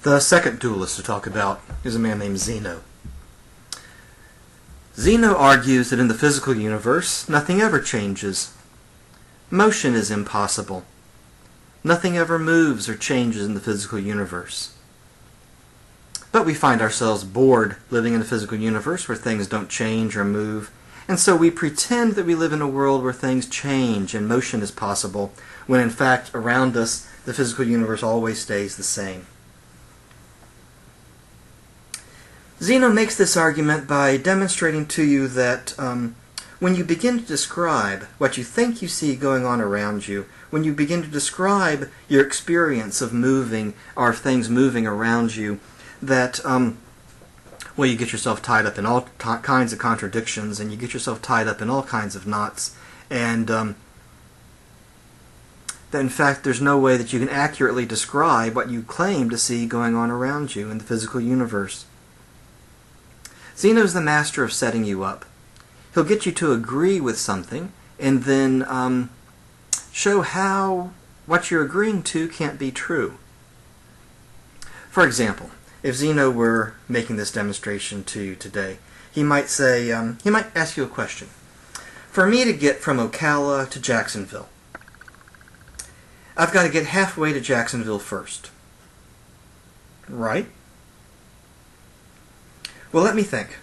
The second dualist to talk about is a man named Zeno. Zeno argues that in the physical universe, nothing ever changes. Motion is impossible. Nothing ever moves or changes in the physical universe. But we find ourselves bored living in a physical universe where things don't change or move, and so we pretend that we live in a world where things change and motion is possible, when in fact around us the physical universe always stays the same. Zeno makes this argument by demonstrating to you that when you begin to describe what you think you see going on around you, when you begin to describe your experience of moving or things moving around you, that you get yourself tied up in all kinds of contradictions, and you get yourself tied up in all kinds of knots, and that in fact there's no way that you can accurately describe what you claim to see going on around you in the physical universe. Zeno's the master of setting you up. He'll get you to agree with something and then show how what you're agreeing to can't be true. For example, if Zeno were making this demonstration to you today, he might say, he might ask you a question. For me to get from Ocala to Jacksonville, I've got to get halfway to Jacksonville first. Right? Well, let me think.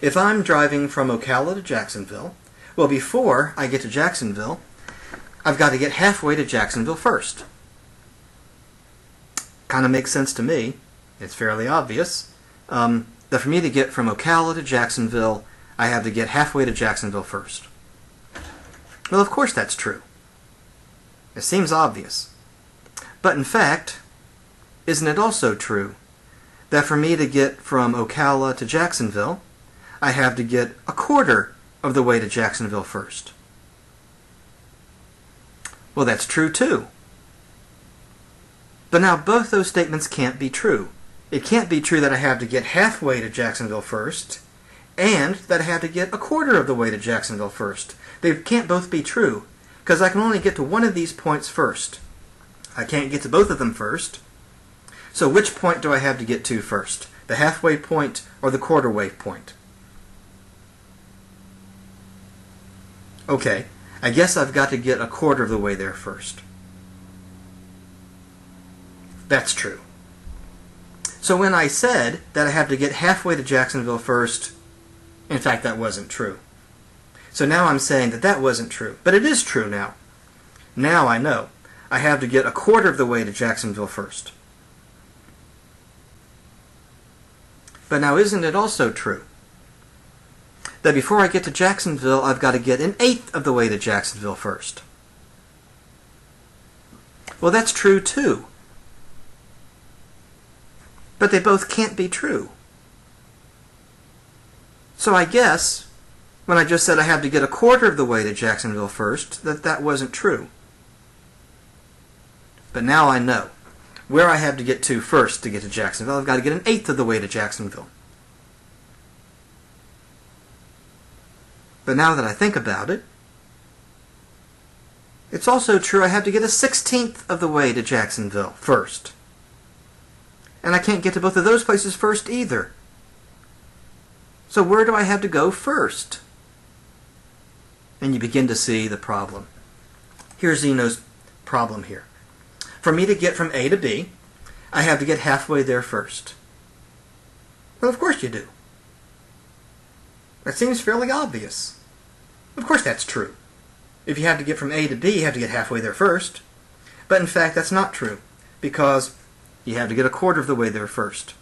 If I'm driving from Ocala to Jacksonville, well, before I get to Jacksonville, I've got to get halfway to Jacksonville first. Kind of makes sense to me. It's fairly obvious. That for me to get from Ocala to Jacksonville, I have to get halfway to Jacksonville first. Well, of course that's true. It seems obvious. But in fact, isn't it also true that for me to get from Ocala to Jacksonville, I have to get a quarter of the way to Jacksonville first? Well, that's true too. But now both those statements can't be true. It can't be true that I have to get halfway to Jacksonville first, and that I have to get a quarter of the way to Jacksonville first. They can't both be true, because I can only get to one of these points first. I can't get to both of them first. So which point do I have to get to first? The halfway point or the quarter wave point? Okay, I guess I've got to get a quarter of the way there first. That's true. So when I said that I have to get halfway to Jacksonville first, in fact that wasn't true. So now I'm saying that that wasn't true. But it is true now. Now I know. I have to get a quarter of the way to Jacksonville first. But now isn't it also true that before I get to Jacksonville, I've got to get an eighth of the way to Jacksonville first? Well, that's true too. But they both can't be true. So I guess, when I just said I have to get a quarter of the way to Jacksonville first, that wasn't true. But now I know where I have to get to first to get to Jacksonville. I've got to get an eighth of the way to Jacksonville. But now that I think about it, it's also true I have to get a 16th of the way to Jacksonville first. And I can't get to both of those places first either. So where do I have to go first? And you begin to see the problem. Here's Zeno's problem here. For me to get from A to B, I have to get halfway there first. Well, of course you do. That seems fairly obvious. Of course that's true. If you have to get from A to B, you have to get halfway there first. But in fact, that's not true, because you have to get a quarter of the way there first.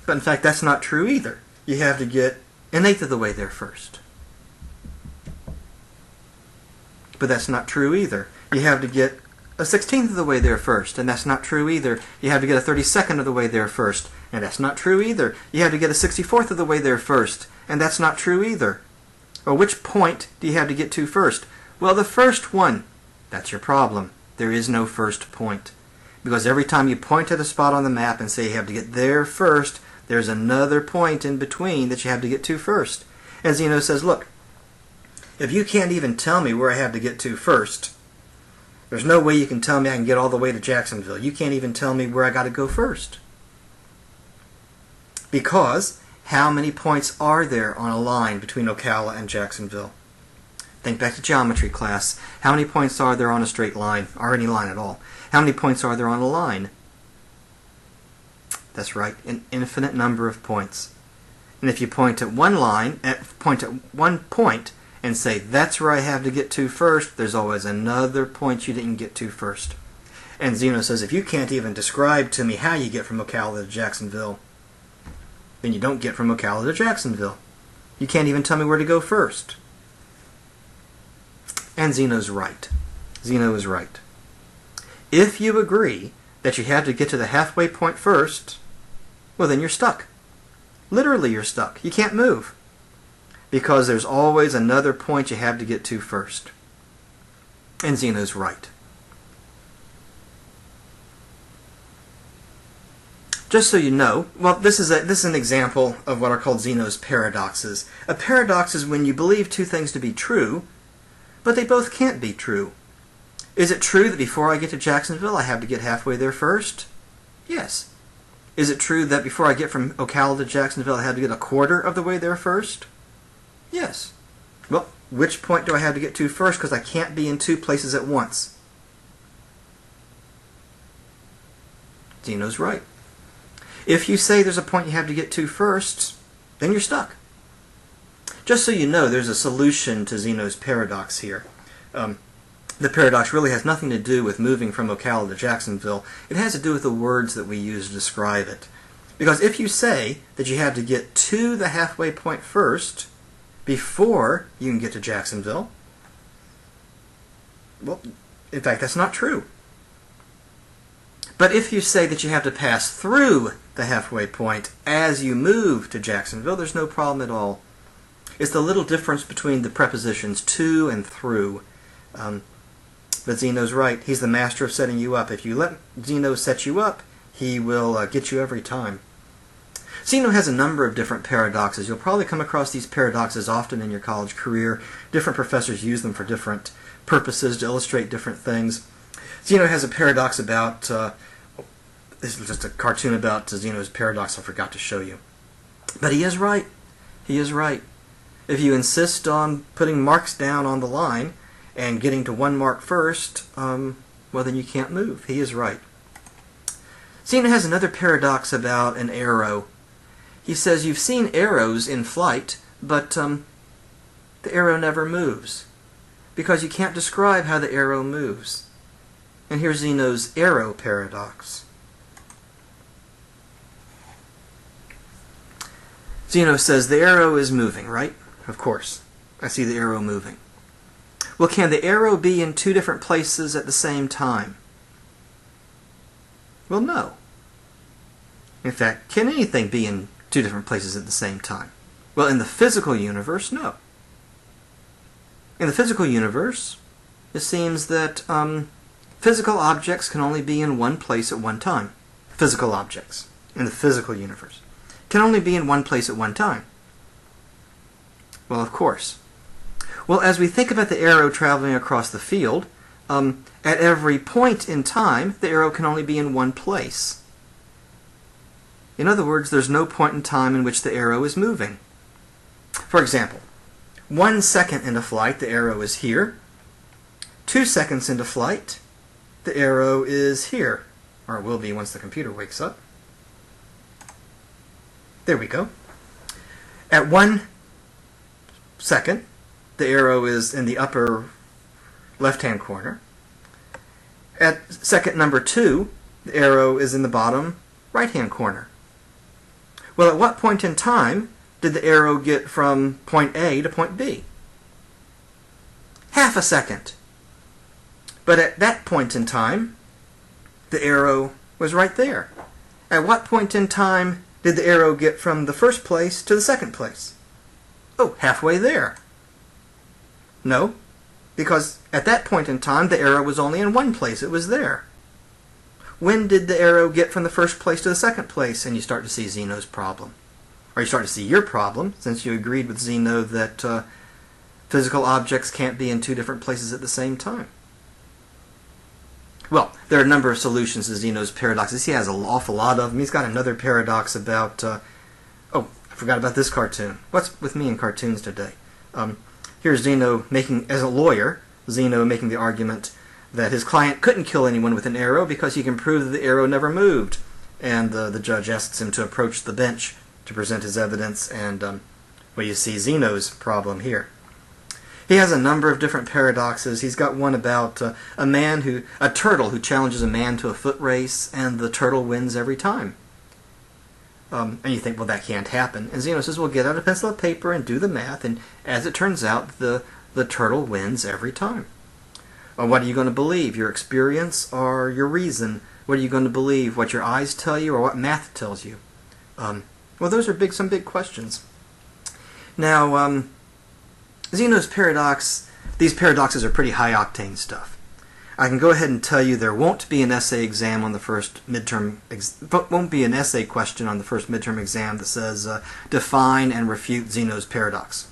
But in fact, that's not true either. You have to get an eighth of the way there first. But that's not true either. You have to get a 16th of the way there first, and that's not true either. You have to get a 32nd of the way there first, and that's not true either. You have to get a 64th of the way there first, and that's not true either. Well, which point do you have to get to first? Well, the first one. That's your problem. There is no first point. Because every time you point at a spot on the map and say you have to get there first, there's another point in between that you have to get to first. And Zeno says, look, if you can't even tell me where I have to get to first, There's no way you can tell me I can get all the way to Jacksonville. You can't even tell me where I got to go first. Because how many points are there on a line between Ocala and Jacksonville? Think back to geometry class. How many points are there on a straight line, or any line at all? How many points are there on a line? That's right, an infinite number of points. And if you point at one line, point at one point, and say, that's where I have to get to first, there's always another point you didn't get to first. And Zeno says, if you can't even describe to me how you get from Ocala to Jacksonville, then you don't get from Ocala to Jacksonville. You can't even tell me where to go first. And Zeno's right. Zeno is right. If you agree that you have to get to the halfway point first, well, then you're stuck. Literally, you're stuck. You can't move. Because there's always another point you have to get to first. And Zeno's right. Just so you know, well, this is an example of what are called Zeno's paradoxes. A paradox is when you believe two things to be true, but they both can't be true. Is it true that before I get to Jacksonville, I have to get halfway there first? Yes. Is it true that before I get from Ocala to Jacksonville, I have to get a quarter of the way there first? Yes. Well, which point do I have to get to first? Because I can't be in two places at once. Zeno's right. If you say there's a point you have to get to first, then you're stuck. Just so you know, there's a solution to Zeno's paradox here. The paradox really has nothing to do with moving from Ocala to Jacksonville. It has to do with the words that we use to describe it. Because if you say that you have to get to the halfway point first before you can get to Jacksonville, well, in fact, that's not true. But if you say that you have to pass through the halfway point as you move to Jacksonville, there's no problem at all. It's the little difference between the prepositions to and through. But Zeno's right. He's the master of setting you up. If you let Zeno set you up, he will get you every time. Zeno has a number of different paradoxes. You'll probably come across these paradoxes often in your college career. Different professors use them for different purposes to illustrate different things. Zeno has a paradox about, this is just a cartoon about Zeno's paradox I forgot to show you. But he is right. He is right. If you insist on putting marks down on the line and getting to one mark first, well, then you can't move. He is right. Zeno has another paradox about an arrow. He says you've seen arrows in flight, but the arrow never moves because you can't describe how the arrow moves. And here's Zeno's arrow paradox. Zeno says the arrow is moving, right? Of course. I see the arrow moving. Well, can the arrow be in two different places at the same time? Well, no. In fact, can anything be in two different places at the same time? Well, in the physical universe, no. In the physical universe, it seems that physical objects can only be in one place at one time. Physical objects in the physical universe can only be in one place at one time. Well, of course. Well, as we think about the arrow traveling across the field, at every point in time, the arrow can only be in one place. In other words, there's no point in time in which the arrow is moving. For example, 1 second into flight, the arrow is here. 2 seconds into flight, the arrow is here. Or it will be once the computer wakes up. There we go. At 1 second, the arrow is in the upper left-hand corner. At second number 2, the arrow is in the bottom right-hand corner. Well, at what point in time did the arrow get from point A to point B? Half a second. But at that point in time, the arrow was right there. At what point in time did the arrow get from the first place to the second place? Oh, halfway there. No, because at that point in time, the arrow was only in one place. It was there. When did the arrow get from the first place to the second place? And you start to see Zeno's problem. Or you start to see your problem, since you agreed with Zeno that physical objects can't be in two different places at the same time. Well, there are a number of solutions to Zeno's paradoxes. He has an awful lot of them. He's got another paradox about... oh, I forgot about this cartoon. What's with me in cartoons today? Here's Zeno making, as a lawyer, Zeno making the argument that his client couldn't kill anyone with an arrow because he can prove that the arrow never moved. And the judge asks him to approach the bench to present his evidence, and well, you see Zeno's problem here. He has a number of different paradoxes. He's got one about a turtle who challenges a man to a foot race, and the turtle wins every time. And you think, well, that can't happen. And Zeno says, well, get out a pencil and paper and do the math, and as it turns out, the turtle wins every time. Well, what are you going to believe, your experience or your reason? What are you going to believe, what your eyes tell you or what math tells you? Well, those are some big questions. Now, Zeno's paradox, these paradoxes are pretty high-octane stuff. I can go ahead and tell you there won't be an essay exam on the first midterm, won't be an essay question on the first midterm exam that says define and refute Zeno's paradox.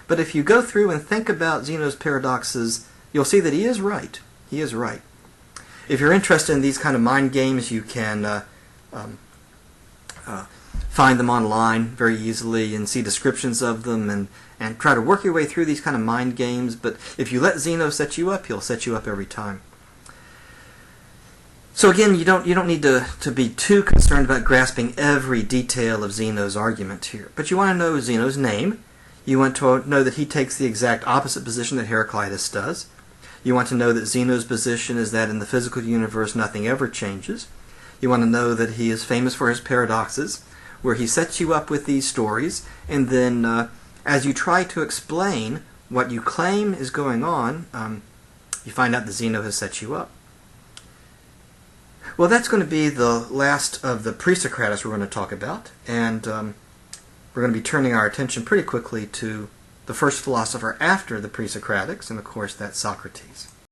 But if you go through and think about Zeno's paradoxes, you'll see that he is right. He is right. If you're interested in these kind of mind games, you can find them online very easily and see descriptions of them and try to work your way through these kind of mind games. But if you let Zeno set you up, he'll set you up every time. So again, you don't need to be too concerned about grasping every detail of Zeno's argument here. But you want to know Zeno's name. You want to know that he takes the exact opposite position that Heraclitus does. You want to know that Zeno's position is that in the physical universe nothing ever changes. You want to know that he is famous for his paradoxes, where he sets you up with these stories, and then as you try to explain what you claim is going on, you find out that Zeno has set you up. Well, that's going to be the last of the pre-Socratics we're going to talk about, and we're going to be turning our attention pretty quickly to the first philosopher after the pre-Socratics, and of course that's Socrates.